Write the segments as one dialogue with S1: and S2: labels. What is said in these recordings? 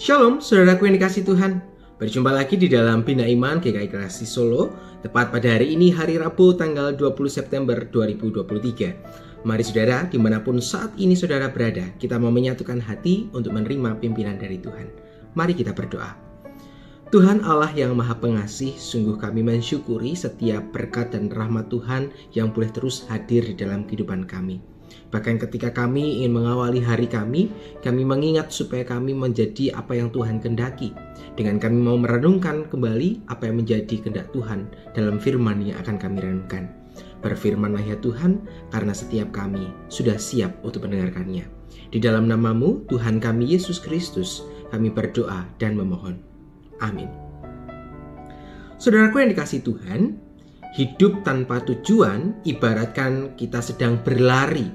S1: Shalom, saudaraku yang dikasihi Tuhan. Berjumpa lagi di dalam Bina Iman GKI Kreasi Solo, tepat pada hari ini, hari Rabu, tanggal 20 September 2023. Mari saudara, dimanapun saat ini saudara berada, kita mau menyatukan hati untuk menerima pimpinan dari Tuhan. Mari kita berdoa. Tuhan Allah yang Maha Pengasih, sungguh kami mensyukuri setiap berkat dan rahmat Tuhan yang boleh terus hadir di dalam kehidupan kami. Bahkan ketika kami ingin mengawali hari kami mengingat supaya kami menjadi apa yang Tuhan kehendaki. Dengan kami mau merenungkan kembali apa yang menjadi kehendak Tuhan dalam firman yang akan kami renungkan. Berfirmanlah ya Tuhan, karena setiap kami sudah siap untuk mendengarkannya. Di dalam nama-Mu, Tuhan kami Yesus Kristus, kami berdoa dan memohon. Amin. Saudaraku yang dikasihi Tuhan, hidup tanpa tujuan ibaratkan kita sedang berlari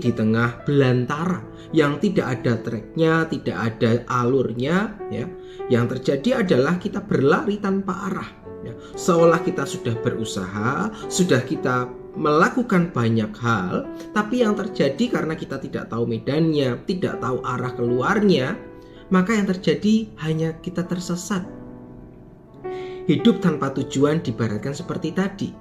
S1: di tengah belantara yang tidak ada treknya, tidak ada alurnya, ya. Yang terjadi adalah kita berlari tanpa arah, ya. Seolah kita sudah berusaha, sudah kita melakukan banyak hal, tapi yang terjadi karena kita tidak tahu medannya, tidak tahu arah keluarnya, maka yang terjadi hanya kita tersesat. Hidup tanpa tujuan diibaratkan seperti tadi,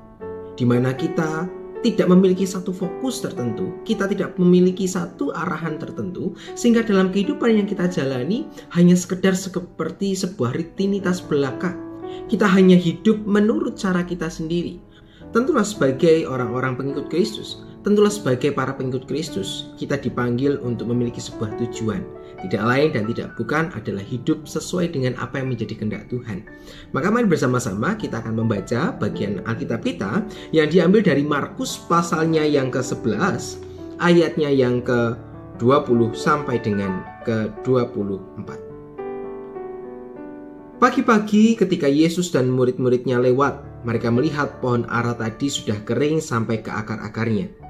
S1: di mana kita tidak memiliki satu fokus tertentu, kita tidak memiliki satu arahan tertentu, sehingga dalam kehidupan yang kita jalani hanya sekedar seperti sebuah rutinitas belaka. Kita hanya hidup menurut cara kita sendiri. Tentulah sebagai orang-orang pengikut Kristus, tentulah sebagai para pengikut Kristus, kita dipanggil untuk memiliki sebuah tujuan. Tidak lain dan tidak bukan adalah hidup sesuai dengan apa yang menjadi kehendak Tuhan. Maka mari bersama-sama kita akan membaca bagian Alkitab kita yang diambil dari Markus pasalnya yang ke-11, ayatnya yang ke-20 sampai dengan ke-24. Pagi-pagi ketika Yesus dan murid-muridnya lewat, mereka melihat pohon ara tadi sudah kering sampai ke akar-akarnya.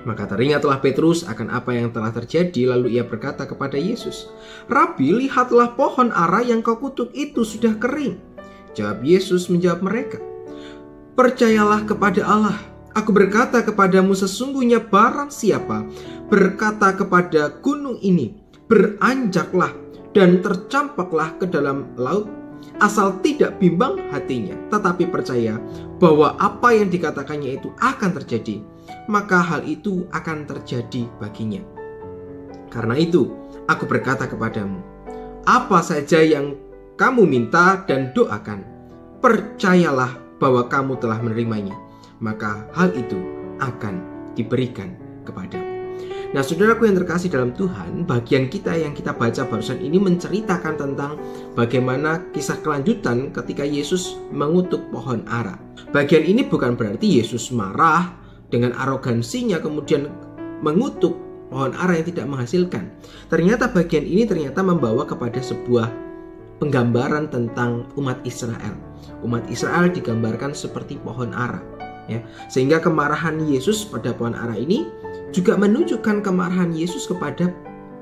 S1: Maka teringatlah Petrus akan apa yang telah terjadi, lalu ia berkata kepada Yesus, "Rabi, lihatlah pohon ara yang kau kutuk itu sudah kering." Jawab Yesus menjawab mereka, "Percayalah kepada Allah. Aku berkata kepadamu, sesungguhnya barang siapa berkata kepada gunung ini, beranjaklah dan tercampaklah ke dalam laut, asal tidak bimbang hatinya, tetapi percaya bahwa apa yang dikatakannya itu akan terjadi, maka hal itu akan terjadi baginya. Karena itu, aku berkata kepadamu, apa saja yang kamu minta dan doakan, percayalah bahwa kamu telah menerimanya, maka hal itu akan diberikan kepadamu." Nah, saudaraku yang terkasih dalam Tuhan, bagian kita yang kita baca barusan ini menceritakan tentang bagaimana kisah kelanjutan ketika Yesus mengutuk pohon ara. Bagian ini bukan berarti Yesus marah dengan arogansinya kemudian mengutuk pohon ara yang tidak menghasilkan. Ternyata bagian ini membawa kepada sebuah penggambaran tentang umat Israel. Umat Israel digambarkan seperti pohon ara, ya. Sehingga kemarahan Yesus pada pohon ara ini juga menunjukkan kemarahan Yesus kepada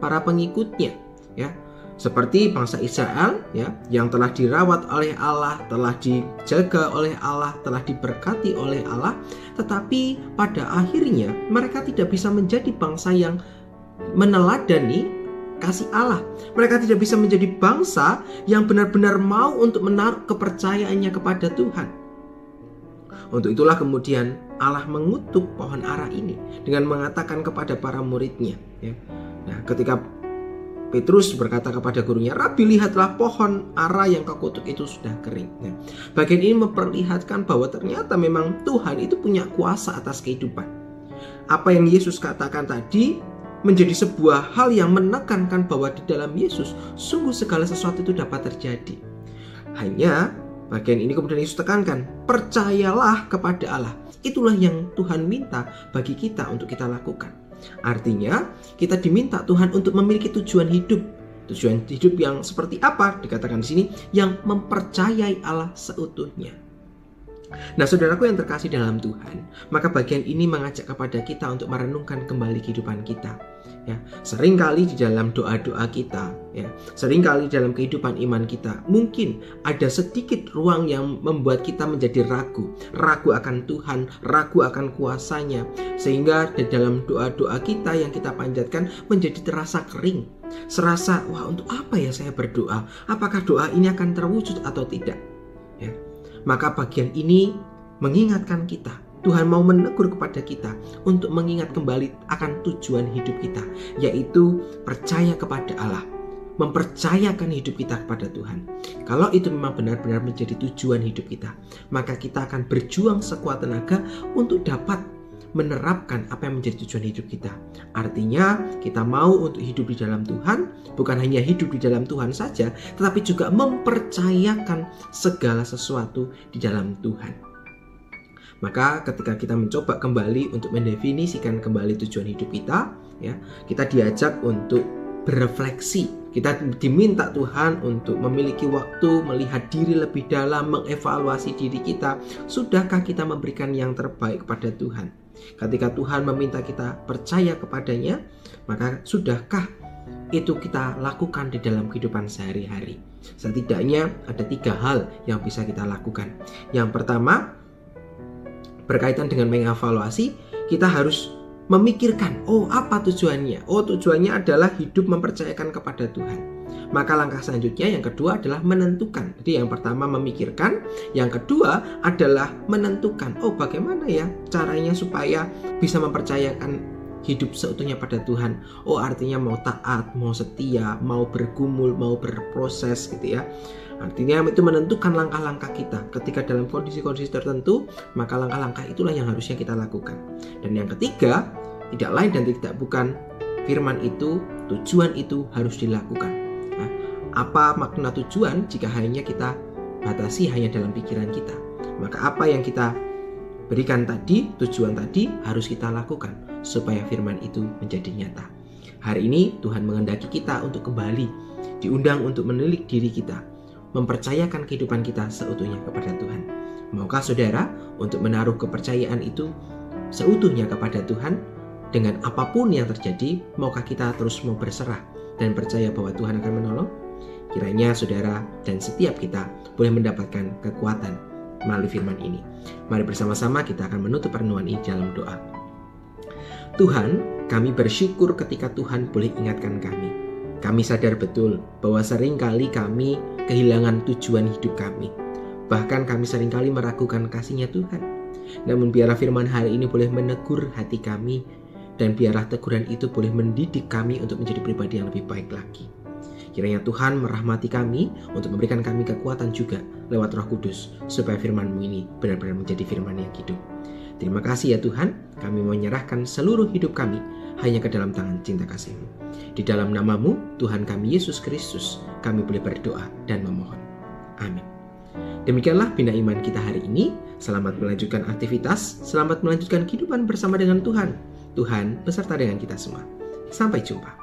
S1: para pengikutnya, ya. Seperti bangsa Israel, ya, yang telah dirawat oleh Allah, telah dijaga oleh Allah, telah diberkati oleh Allah, tetapi pada akhirnya mereka tidak bisa menjadi bangsa yang meneladani kasih Allah. Mereka tidak bisa menjadi bangsa yang benar-benar mau untuk menaruh kepercayaannya kepada Tuhan. Untuk itulah kemudian Allah mengutuk pohon ara ini dengan mengatakan kepada para muridnya, ya. Nah, ketika Petrus berkata kepada gurunya, "Rabi, lihatlah pohon ara yang kau kutuk itu sudah kering." Nah, bagian ini memperlihatkan bahwa ternyata memang Tuhan itu punya kuasa atas kehidupan. Apa yang Yesus katakan tadi menjadi sebuah hal yang menekankan bahwa di dalam Yesus sungguh segala sesuatu itu dapat terjadi. Hanya bagian ini kemudian Yesus tekankan, percayalah kepada Allah. Itulah yang Tuhan minta bagi kita untuk kita lakukan. Artinya kita diminta Tuhan untuk memiliki tujuan hidup. Tujuan hidup yang seperti apa? Dikatakan di sini, yang mempercayai Allah seutuhnya. Nah, saudaraku yang terkasih dalam Tuhan, maka bagian ini mengajak kepada kita untuk merenungkan kembali kehidupan kita. Ya, seringkali di dalam doa-doa kita, ya, seringkali dalam kehidupan iman kita, mungkin ada sedikit ruang yang membuat kita menjadi ragu akan Tuhan, ragu akan kuasanya, sehingga di dalam doa-doa kita yang kita panjatkan menjadi terasa kering, serasa, wah, untuk apa ya saya berdoa? Apakah doa ini akan terwujud atau tidak? Ya. Maka bagian ini mengingatkan kita, Tuhan mau menegur kepada kita untuk mengingat kembali akan tujuan hidup kita, yaitu percaya kepada Allah, mempercayakan hidup kita kepada Tuhan. Kalau itu memang benar-benar menjadi tujuan hidup kita, maka kita akan berjuang sekuat tenaga untuk dapat menerapkan apa yang menjadi tujuan hidup kita. Artinya kita mau untuk hidup di dalam Tuhan, bukan hanya hidup di dalam Tuhan saja, tetapi juga mempercayakan segala sesuatu di dalam Tuhan. Maka ketika kita mencoba kembali untuk mendefinisikan kembali tujuan hidup kita, ya, kita diajak untuk berefleksi. Kita diminta Tuhan untuk memiliki waktu melihat diri lebih dalam, mengevaluasi diri kita. Sudahkah kita memberikan yang terbaik kepada Tuhan? Ketika Tuhan meminta kita percaya kepadanya, maka sudahkah itu kita lakukan di dalam kehidupan sehari-hari? Setidaknya ada 3 hal yang bisa kita lakukan. Yang pertama, berkaitan dengan mengevaluasi, kita harus memikirkan, oh apa tujuannya? Oh, tujuannya adalah hidup mempercayakan kepada Tuhan. Maka langkah selanjutnya yang kedua adalah menentukan. Jadi yang pertama memikirkan, yang kedua adalah menentukan. Oh, bagaimana ya caranya supaya bisa mempercayakan hidup seutuhnya pada Tuhan. Oh, artinya mau taat, mau setia, mau bergumul, mau berproses gitu ya. Artinya itu menentukan langkah-langkah kita. Ketika dalam kondisi-kondisi tertentu, maka langkah-langkah itulah yang harusnya kita lakukan. Dan yang ketiga, tidak lain dan tidak bukan, firman itu, tujuan itu harus dilakukan. Nah, apa makna tujuan jika hanya kita batasi hanya dalam pikiran kita? Maka apa yang kita berikan tadi, tujuan tadi harus kita lakukan supaya firman itu menjadi nyata. Hari ini Tuhan menghendaki kita untuk kembali, diundang untuk menilik diri kita, mempercayakan kehidupan kita seutuhnya kepada Tuhan. Maukah saudara untuk menaruh kepercayaan itu seutuhnya kepada Tuhan? Dengan apapun yang terjadi, maukah kita terus mau berserah dan percaya bahwa Tuhan akan menolong? Kiranya saudara dan setiap kita boleh mendapatkan kekuatan melalui firman ini. Mari bersama-sama kita akan menutup renungan ini dalam doa. Tuhan, kami bersyukur ketika Tuhan boleh ingatkan kami. Kami sadar betul bahwa seringkali kami kehilangan tujuan hidup kami. Bahkan kami seringkali meragukan kasih-Nya Tuhan. Namun biarlah firman hari ini boleh menegur hati kami, dan biarlah teguran itu boleh mendidik kami untuk menjadi pribadi yang lebih baik lagi. Kiranya Tuhan merahmati kami untuk memberikan kami kekuatan juga lewat Roh Kudus, supaya firman-Mu ini benar-benar menjadi firman yang hidup. Terima kasih ya Tuhan, kami menyerahkan seluruh hidup kami hanya ke dalam tangan cinta kasih-Mu. Di dalam nama-Mu, Tuhan kami Yesus Kristus, kami boleh berdoa dan memohon. Amin. Demikianlah Bina Iman kita hari ini. Selamat melanjutkan aktivitas, selamat melanjutkan kehidupan bersama dengan Tuhan. Tuhan beserta dengan kita semua. Sampai jumpa.